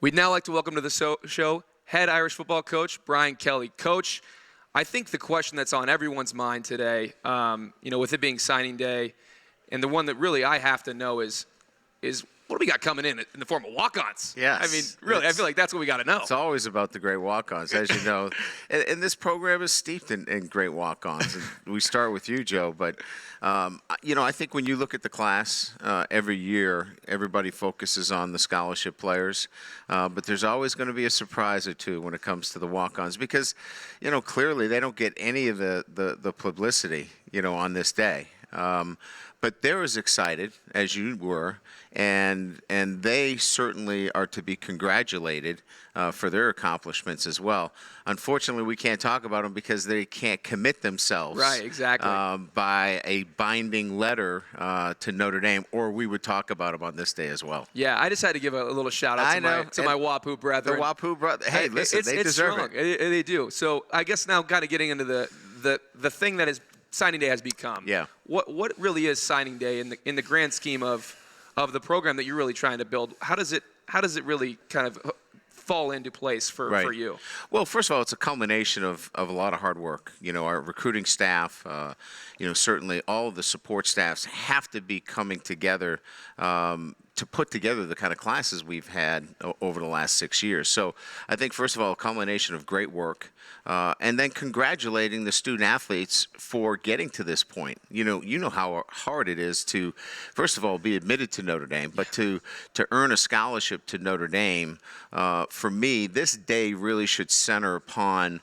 We'd now like to welcome to the show head Irish football coach Brian Kelly. Coach, I think the question that's on everyone's mind today, with it being signing day, and the one that really I have to know is what do we got coming in the form of walk-ons? Yes. I mean, really, I feel like that's what we got to know. It's always about the great walk-ons, as you know. And this program is steeped in great walk-ons. And we start with you, Joe. But, I think when you look at the class every year, everybody focuses on the scholarship players. But there's always going to be a surprise or two when it comes to the walk-ons because, clearly they don't get any of the publicity, on this day. But they're as excited as you were, and they certainly are to be congratulated for their accomplishments as well. Unfortunately, we can't talk about them because they can't commit themselves Right, exactly. by a binding letter to Notre Dame, or we would talk about them on this day as well. Yeah, I just had to give a little shout-out to my WAPU brethren. The WAPU brother. Hey, listen, they deserve strong. it. They do. So I guess now kind of getting into the thing that is signing day has become. Yeah. What really is signing day in the grand scheme of the program that you're really trying to build? How does it really kind of fall into place for you? Well, first of all, it's a culmination of a lot of hard work. Our recruiting staff, certainly all of the support staffs have to be coming together to put together the kind of classes we've had over the last 6 years. So I think, first of all, a culmination of great work, and then congratulating the student athletes for getting to this point. You know how hard it is to, first of all, be admitted to Notre Dame, but to earn a scholarship to Notre Dame. For me, this day really should center upon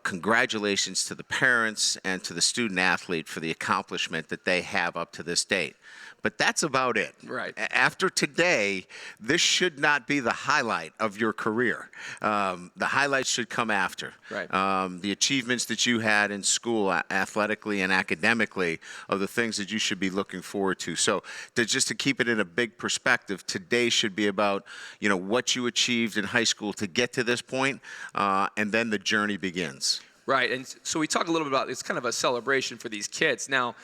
congratulations to the parents and to the student athlete for the accomplishment that they have up to this date. But that's about it. Right. After today, this should not be the highlight of your career. The highlights should come after. Right. The achievements that you had in school, athletically and academically, are the things that you should be looking forward to. So just to keep it in a big perspective, today should be about, what you achieved in high school to get to this point, and then the journey begins. Right. And so we talk a little bit about it's kind of a celebration for these kids. Now,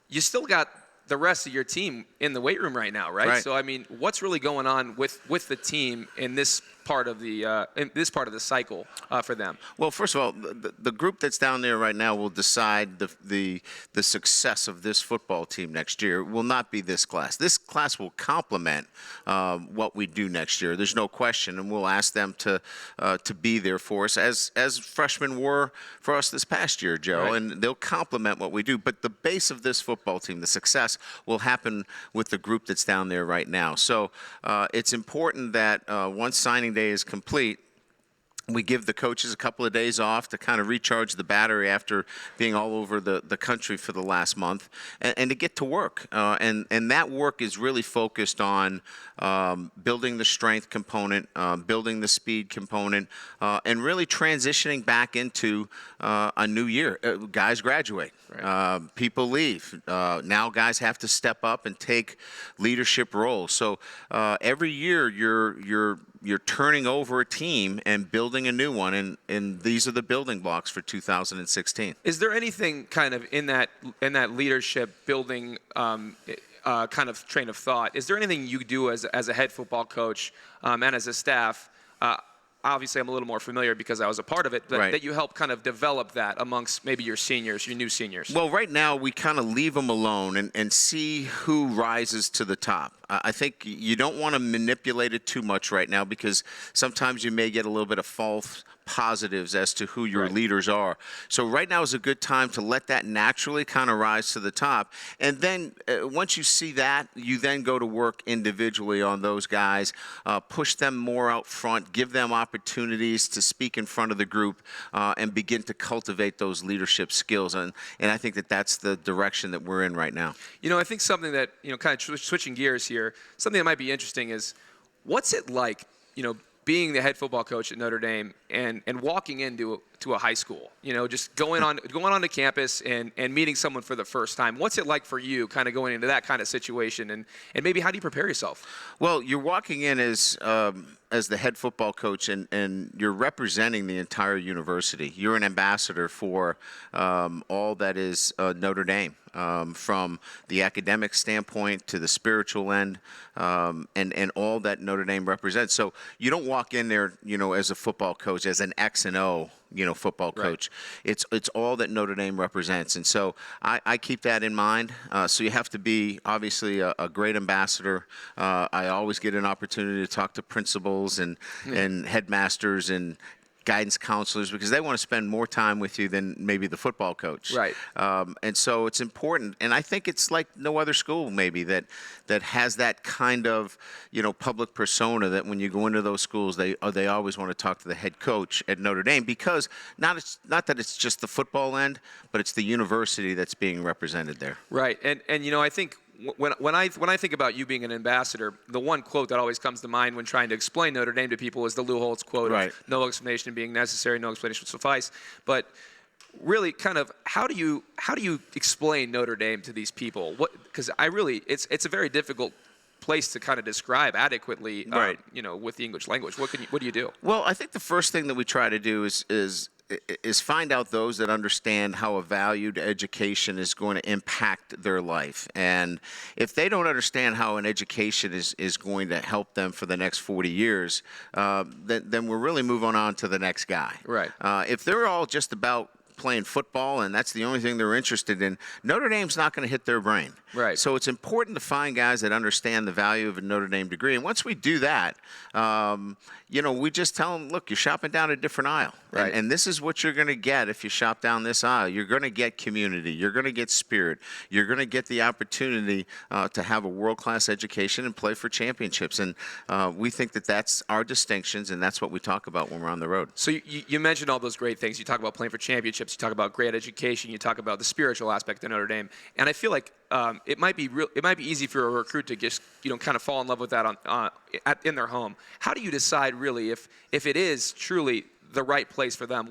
you still got the rest of your team in the weight room right now, right? So I mean, what's really going on with the team in this part of the cycle for them? Well, first of all, the group that's down there right now will decide the success of this football team next year. It will not be this class. This class will complement what we do next year. There's no question, and we'll ask them to be there for us as freshmen were for us this past year, Joe. Right. And they'll complement what we do. But the base of this football team, the success, will happen with the group that's down there right now. So it's important that once signing day is complete, we give the coaches a couple of days off to kind of recharge the battery after being all over the country for the last month, and to get to work. And that work is really focused on building the strength component, building the speed component, and really transitioning back into a new year. Guys graduate. Right. People leave. Now guys have to step up and take leadership roles. So every year you're turning over a team and building a new one, and these are the building blocks for 2016. Is there anything kind of in that leadership building kind of train of thought? Is there anything you do as a head football coach and as a staff? Obviously, I'm a little more familiar because I was a part of it, but that you help kind of develop that amongst maybe your seniors, your new seniors. Well, right now, we kind of leave them alone and see who rises to the top. I think you don't want to manipulate it too much right now because sometimes you may get a little bit of false positives as to who your leaders are. So right now is a good time to let that naturally kind of rise to the top. And then once you see that, you then go to work individually on those guys, push them more out front, give them opportunities to speak in front of the group, and begin to cultivate those leadership skills. And I think that's the direction that we're in right now. I think something that, kind of switching gears here, something that might be interesting is what's it like, being the head football coach at Notre Dame and walking into to a high school? Just going on to campus and meeting someone for the first time. What's it like for you, kind of going into that kind of situation, and maybe how do you prepare yourself? Well, you're walking in as the head football coach, and you're representing the entire university. You're an ambassador for all that is Notre Dame, from the academic standpoint to the spiritual end, and all that Notre Dame represents. So you don't walk in there, as a football coach, as an X and O, football coach. Right. It's all that Notre Dame represents, and so I keep that in mind. So you have to be obviously a great ambassador. I always get an opportunity to talk to principals and headmasters and guidance counselors, because they want to spend more time with you than maybe the football coach. Right. And so it's important. And I think it's like no other school maybe that has that kind of, public persona, that when you go into those schools, they always want to talk to the head coach at Notre Dame, because not that it's just the football end, but it's the university that's being represented there. Right. And I think when I think about you being an ambassador, the one quote that always comes to mind when trying to explain Notre Dame to people is the Lou Holtz quote of no explanation being necessary, no explanation will suffice. But really, kind of, how do you explain Notre Dame to these people? Because it's a very difficult place to kind of describe adequately, with the English language. What do you do? Well, I think the first thing that we try to do is find out those that understand how a valued education is going to impact their life. And if they don't understand how an education is going to help them for the next 40 years, then we're really moving on to the next guy. Right. If they're all just about playing football and that's the only thing they're interested in, Notre Dame's not going to hit their brain. Right. So it's important to find guys that understand the value of a Notre Dame degree. And once we do that, we just tell them, look, you're shopping down a different aisle. Right. And this is what you're going to get if you shop down this aisle. You're going to get community. You're going to get spirit. You're going to get the opportunity to have a world-class education and play for championships. And we think that that's our distinctions, and that's what we talk about when we're on the road. So you mentioned all those great things. You talk about playing for championships. You talk about great education. You talk about the spiritual aspect of Notre Dame. And I feel like it might be easy for a recruit to just kind of fall in love with that in their home. How do you decide really if it is truly the right place for them?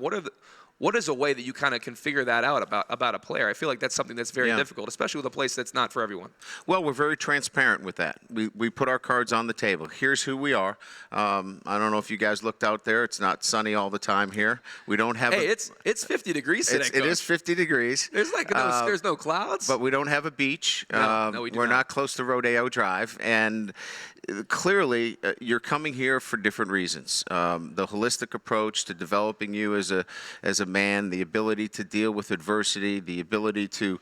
What is a way that you kind of can figure that out about a player? I feel like that's something that's very difficult, especially with a place that's not for everyone. Well, we're very transparent with that. We put our cards on the table. Here's who we are. I don't know if you guys looked out there. It's not sunny all the time here. We don't have. Hey, it's 50 degrees today. It is 50 degrees. There's there's no clouds. But we don't have a beach. No, we do We're not close to Rodeo Drive, and clearly you're coming here for different reasons. The holistic approach to developing you as a man, the ability to deal with adversity, the ability to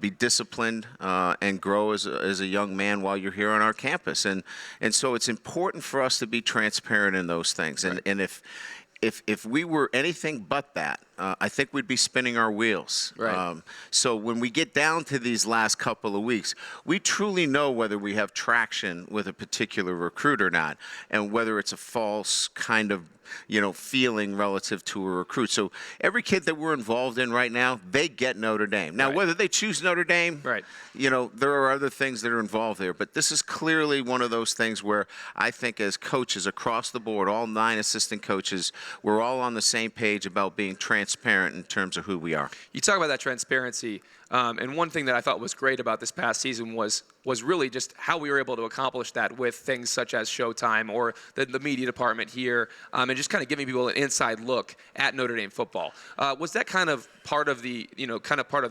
be disciplined and grow as a young man while you're here on our campus. And so it's important for us to be transparent in those things. And, right. and if we were anything but that, I think we'd be spinning our wheels. Right. So when we get down to these last couple of weeks, we truly know whether we have traction with a particular recruit or not, and whether it's a false kind of feeling relative to a recruit. So every kid that we're involved in right now, they get Notre Dame. Now, whether they choose Notre Dame, there are other things that are involved there. But this is clearly one of those things where I think as coaches across the board, all 9 assistant coaches, we're all on the same page about being transparent in terms of who we are. You talk about that transparency. And one thing that I thought was great about this past season was really just how we were able to accomplish that with things such as Showtime or the media department here, and just kind of giving people an inside look at Notre Dame football. Was that kind of part of the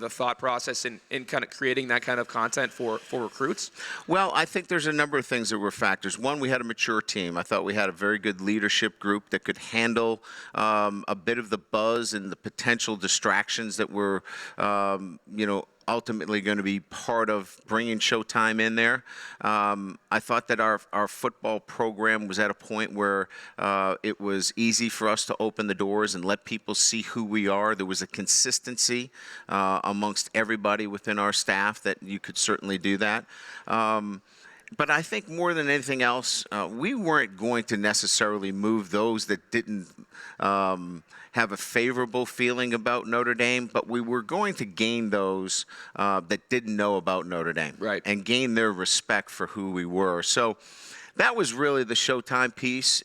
thought process in kind of creating that kind of content for recruits? Well, I think there's a number of things that were factors. One, we had a mature team. I thought we had a very good leadership group that could handle a bit of the buzz and the potential distractions that were, ultimately going to be part of bringing Showtime in there. I thought that our football program was at a point where it was easy for us to open the doors and let people see who we are. There was a consistency amongst everybody within our staff that you could certainly do that. But I think more than anything else, we weren't going to necessarily move those that didn't have a favorable feeling about Notre Dame, but we were going to gain those that didn't know about Notre Dame, right, and gain their respect for who we were. So that was really the Showtime piece.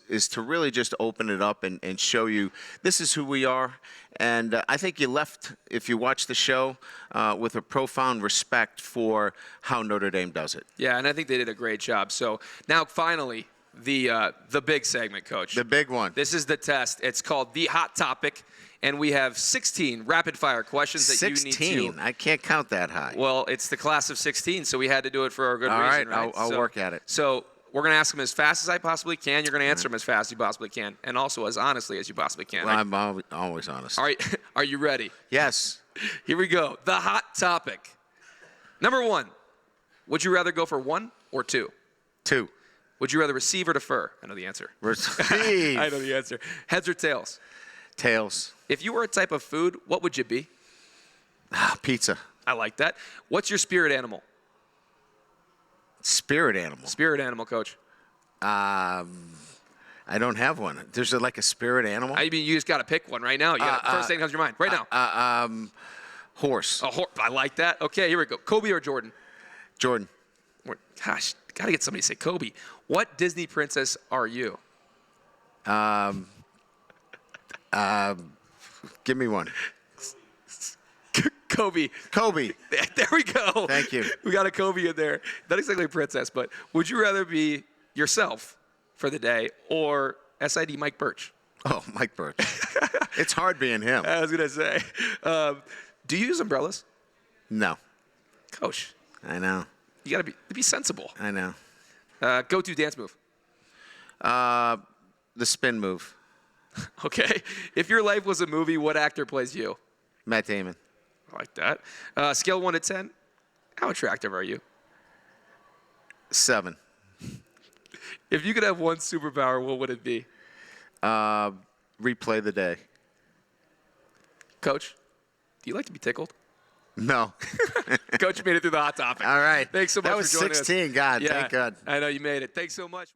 Is to really just open it up and show you this is who we are. And I think you left, if you watch the show, with a profound respect for how Notre Dame does it. Yeah, and I think they did a great job. So now finally, the big segment, Coach. The big one. This is the test. It's called The Hot Topic, and we have 16 rapid-fire questions that 16? you need to. I can't count that high. Well, it's the class of 16, so we had to do it for a good All reason, right? I'll work at it. So we're going to ask them as fast as I possibly can. You're going to answer them as fast as you possibly can, and also as honestly as you possibly can. Well, I'm always honest. All right, are you ready? Yes. Here we go. The Hot Topic. Number 1, would you rather go for 1 or 2? 2. Would you rather receive or defer? I know the answer. Receive. I know the answer. Heads or tails? Tails. If you were a type of food, what would you be? Pizza. I like that. What's your spirit animal? Spirit animal. Spirit animal, Coach. I don't have one. There's like a spirit animal. I mean, you just got to pick one right now. First thing that comes to your mind right now. Horse. I like that. Okay, here we go. Kobe or Jordan? Jordan. Gosh, got to get somebody to say Kobe. What Disney princess are you? Give me one. Kobe. Kobe. There we go. Thank you. We got a Kobe in there. Not exactly a princess, but would you rather be yourself for the day or SID Mike Birch? Oh, Mike Birch. It's hard being him. I was going to say. Do you use umbrellas? No. Coach. I know. You got to be sensible. I know. Go-to dance move. The spin move. Okay. If your life was a movie, what actor plays you? Matt Damon. I like that. Scale 1 to 10. How attractive are you? 7. If you could have one superpower, what would it be? Replay the day. Coach, do you like to be tickled? No. Coach made it through the Hot Topic. All right. Thanks so much that was for joining 16. us. God, Yeah, thank God. I know you made it. Thanks so much.